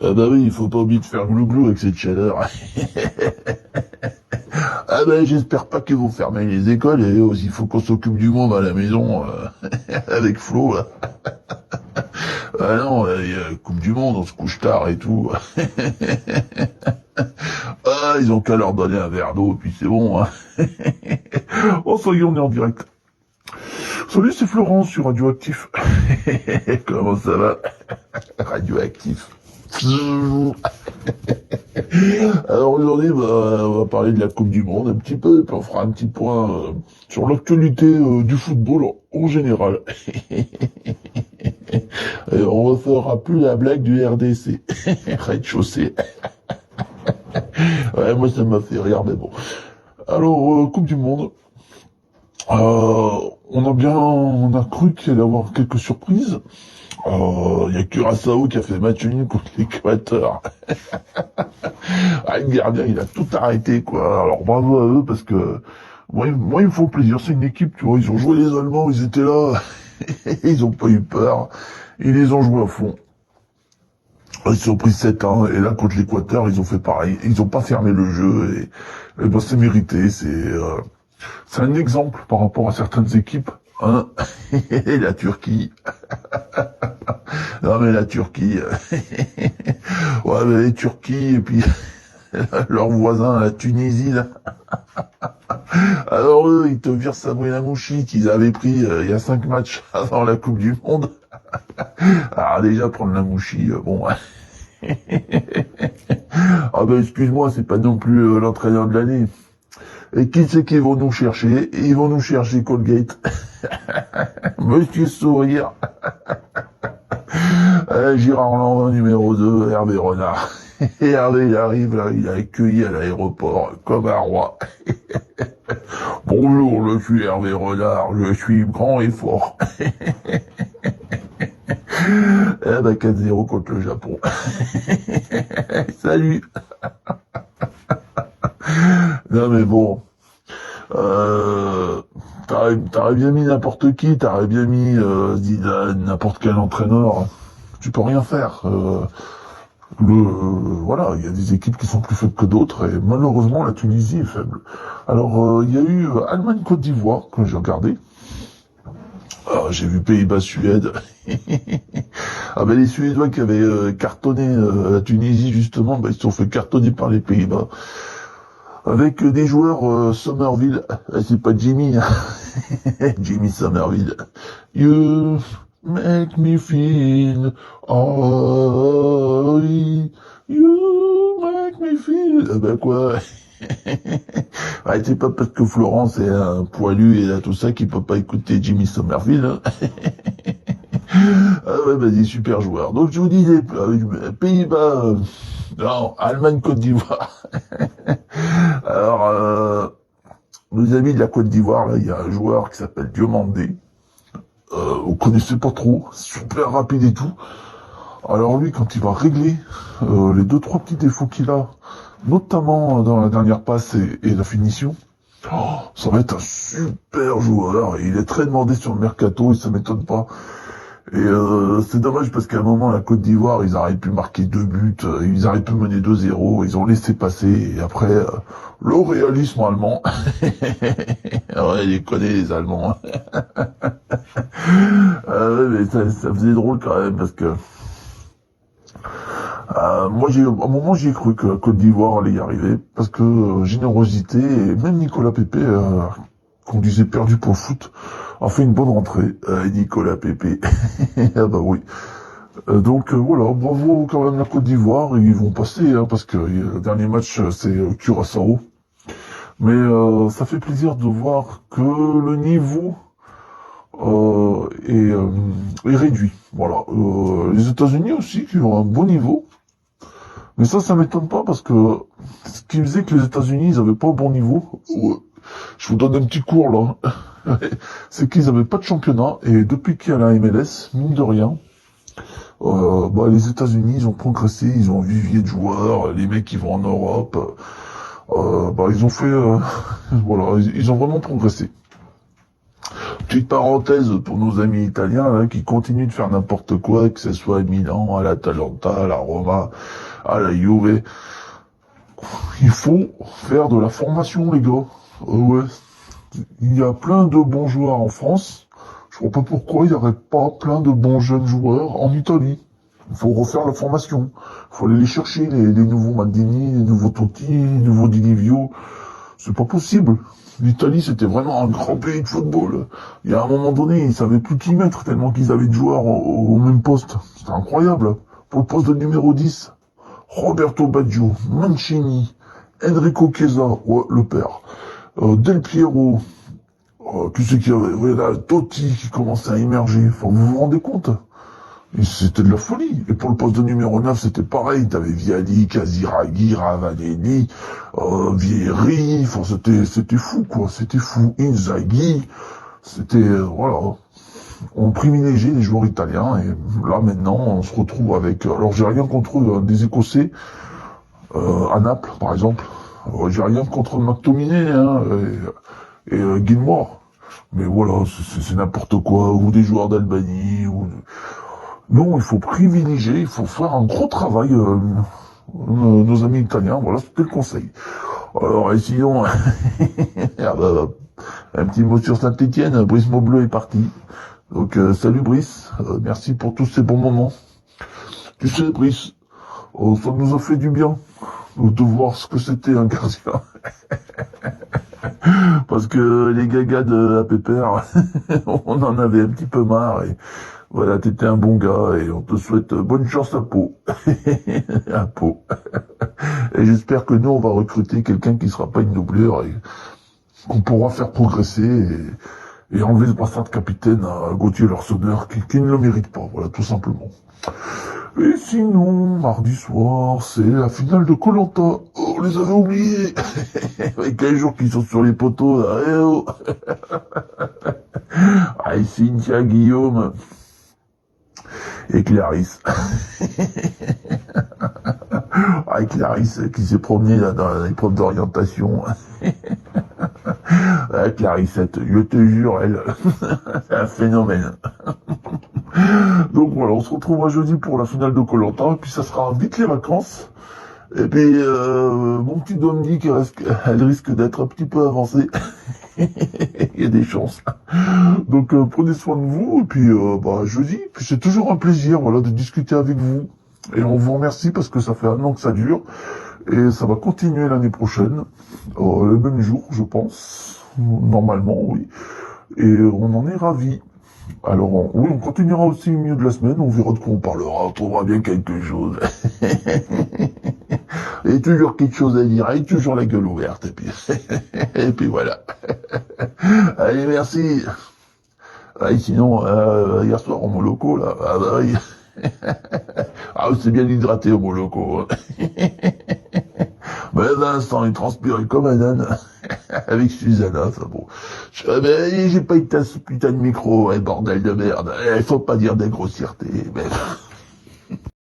Ah bah oui, il faut pas oublier de faire glouglou avec cette chaleur. Ah bah j'espère pas qu'ils vont fermer les écoles et il faut qu'on s'occupe du monde à la maison avec Flo là. Ah non, il y a Coupe du Monde, on se couche tard et tout. Ah, ils ont qu'à leur donner un verre d'eau, puis c'est bon. Hein. Oh, ça y est, on est en direct. Salut, c'est Florence sur Radioactif. Comment ça va? Radioactif. Alors aujourd'hui, on va parler de la Coupe du Monde un petit peu, puis on fera un petit point sur l'actualité du football en général. Et on refera plus la blague du RDC. Rez-de-chaussée. Ouais, moi ça m'a fait rire, mais bon. Alors, Coupe du Monde. On a cru qu'il allait y avoir quelques surprises. Il y a Curaçao qui a fait match nul contre l'Équateur. Ah, le gardien, il a tout arrêté, quoi. Alors, bravo à eux, parce que, moi, ils me font plaisir. C'est une équipe, tu vois. Ils ont joué les Allemands, ils étaient là. Ils ont pas eu peur. Ils les ont joués à fond. Ils se sont pris 7-1, et là, contre l'Équateur, ils ont fait pareil. Ils ont pas fermé le jeu, et ben, c'est mérité. C'est un exemple par rapport à certaines équipes. Hein. Et la Turquie. Non mais la Turquie. Ouais mais les Turquies et puis leurs voisins, la Tunisie là. Alors eux, ils te virent Sabrina Mouchi qu'ils avaient pris il y a 5 matchs avant la Coupe du Monde. Alors déjà prendre la Mouchi, bon. Ah ben excuse-moi, c'est pas non plus l'entraîneur de l'année. Et qui c'est qu'ils vont nous chercher? Ils vont nous chercher Colgate. Monsieur Sourire. Gérard Lanvin, numéro 2, Hervé Renard. Et Hervé, il arrive, là, il a accueilli à l'aéroport comme un roi. Bonjour, je suis Hervé Renard, je suis grand et fort. Eh ben, 4-0 contre le Japon. Salut. Non mais bon, t'aurais bien mis n'importe qui, t'aurais bien mis Zidane, n'importe quel entraîneur, tu peux rien faire. Voilà, il y a des équipes qui sont plus faibles que d'autres, et malheureusement la Tunisie est faible. Alors il y a eu Allemagne-Côte d'Ivoire que j'ai regardé. J'ai vu Pays-Bas-Suède. Ah ben les Suédois qui avaient cartonné la Tunisie justement, ben, ils se sont fait cartonner par les Pays-Bas. Avec des joueurs Somerville, c'est pas Jimmy, hein. Jimmy Somerville. You make me feel, oh, you make me feel. Ah ben quoi. Ouais, c'est pas parce que Florence est un poilu et là, tout ça qu'il peut pas écouter Jimmy Somerville. Hein. Ah ouais, vas-y, super joueur. Donc je vous disais, Pays-Bas, non, Allemagne, Côte d'Ivoire. Alors, nos amis de la Côte d'Ivoire, là, il y a un joueur qui s'appelle Diomandé. On connaissait pas trop, super rapide et tout. Alors lui, quand il va régler les 2-3 petits défauts qu'il a, notamment dans la dernière passe et la finition, ça va être un super joueur. Il est très demandé sur le mercato et ça m'étonne pas. Et c'est dommage parce qu'à un moment, la Côte d'Ivoire, ils auraient pu marquer 2 buts, ils auraient pu mener 2-0, ils ont laissé passer, et après, le réalisme allemand. Ouais, les connaît les Allemands. Ouais, mais ça faisait drôle quand même, parce que moi, à un moment, j'y ai cru que la Côte d'Ivoire allait y arriver, parce que générosité, et même Nicolas Pepe, qu'on disait perdu pour le foot, a fait une bonne rentrée, Nicolas Pepe. Ah bah oui. Donc voilà, bravo quand même la Côte d'Ivoire, ils vont passer, hein, parce que le dernier match c'est Curaçao. Mais ça fait plaisir de voir que le niveau est réduit. Voilà. Les États-Unis aussi qui ont un bon niveau. Mais ça m'étonne pas parce que ce qui faisait que les États-Unis ils avaient pas un bon niveau. Je vous donne un petit cours là. C'est qu'ils avaient pas de championnat et depuis qu'il y a la MLS, mine de rien, les États-Unis ils ont progressé, ils ont un vivier de joueurs, les mecs qui vont en Europe, ils ont fait, voilà, ils ont vraiment progressé. Petite parenthèse pour nos amis italiens là, qui continuent de faire n'importe quoi, que ce soit à Milan, à l'Atalanta, à la Roma, à la Juve. Il faut faire de la formation, les gars. Ouais. Il y a plein de bons joueurs en France. Je vois pas pourquoi il n'y aurait pas plein de bons jeunes joueurs en Italie. Il faut refaire la formation. Il faut aller les chercher, les nouveaux Maldini, les nouveaux Totti, les nouveaux Di Livio. C'est pas possible. L'Italie, c'était vraiment un grand pays de football. Il y a un moment donné, ils savaient plus qui mettre tellement qu'ils avaient de joueurs au même poste. C'était incroyable. Pour le poste de numéro 10, Roberto Baggio, Mancini, Enrico Chiesa, ouais, le père, Del Piero, tu sais qu'il y avait, ouais, là, Totti qui commençait à émerger. Enfin, vous vous rendez compte? Et c'était de la folie. Et pour le poste de numéro 9, c'était pareil. T'avais Viali, Casiraghi, Ravanelli, Vieri. Enfin, c'était fou, quoi. C'était fou. Inzaghi. C'était, voilà. On privilégiait les joueurs italiens. Et là, maintenant, on se retrouve avec, alors j'ai rien contre des Écossais, à Naples, par exemple. J'ai rien contre McTominay, hein, et Gilmour. Mais voilà, c'est n'importe quoi. Ou des joueurs d'Albanie, ou... Non, il faut privilégier, il faut faire un gros travail, nos amis italiens, voilà, c'était le conseil. Alors, et sinon, un petit mot sur Saint-Étienne, Brice Maubleu est parti. Donc, salut Brice, merci pour tous ces bons moments. Tu sais, Brice, ça nous a fait du bien de voir ce que c'était un gardien. Parce que les gagas de la Pépère, on en avait un petit peu marre. Et voilà, t'étais un bon gars et on te souhaite bonne chance à Pau. À Pau. Et j'espère que nous, on va recruter quelqu'un qui sera pas une doublure et qu'on pourra faire progresser et enlever le brassard de capitaine à Gauthier Larsonneur qui ne le mérite pas. Voilà, tout simplement. Et sinon, mardi soir, c'est la finale de Koh-Lanta. Oh, on les avait oubliés. Avec les jours qui sont sur les poteaux, là. Eh oh. Ah, et Cynthia, Guillaume et Clarisse. Ah, Clarisse qui s'est promenée là dans l'épreuve d'orientation. Ah, Clarissette, je te jure, elle, c'est un phénomène. Donc voilà, on se retrouvera jeudi pour la finale de Koh-Lanta, et puis ça sera vite les vacances. Et puis, mon petit doigt me dit qu'elle risque d'être un petit peu avancée. Il y a des chances. Donc, prenez soin de vous, et puis, jeudi. Puis c'est toujours un plaisir, voilà, de discuter avec vous. Et on vous remercie parce que ça fait 1 an que ça dure. Et ça va continuer l'année prochaine. Le même jour, je pense. Normalement, oui. Et on en est ravis. Alors, oui, on continuera aussi au milieu de la semaine, on verra de quoi on parlera, on trouvera bien quelque chose. Et toujours quelque chose à dire, et toujours la gueule ouverte, et puis voilà. Allez, merci. Ah, sinon, hier soir, au Moloko, là, oui. Ah, c'est bien hydraté au Moloko. Hein. Mais Vincent, il transpirait comme un âne. Avec Susanna, ça bon. J'ai pas été ce putain de micro, bordel de merde. Il faut pas dire des grossièretés, mais...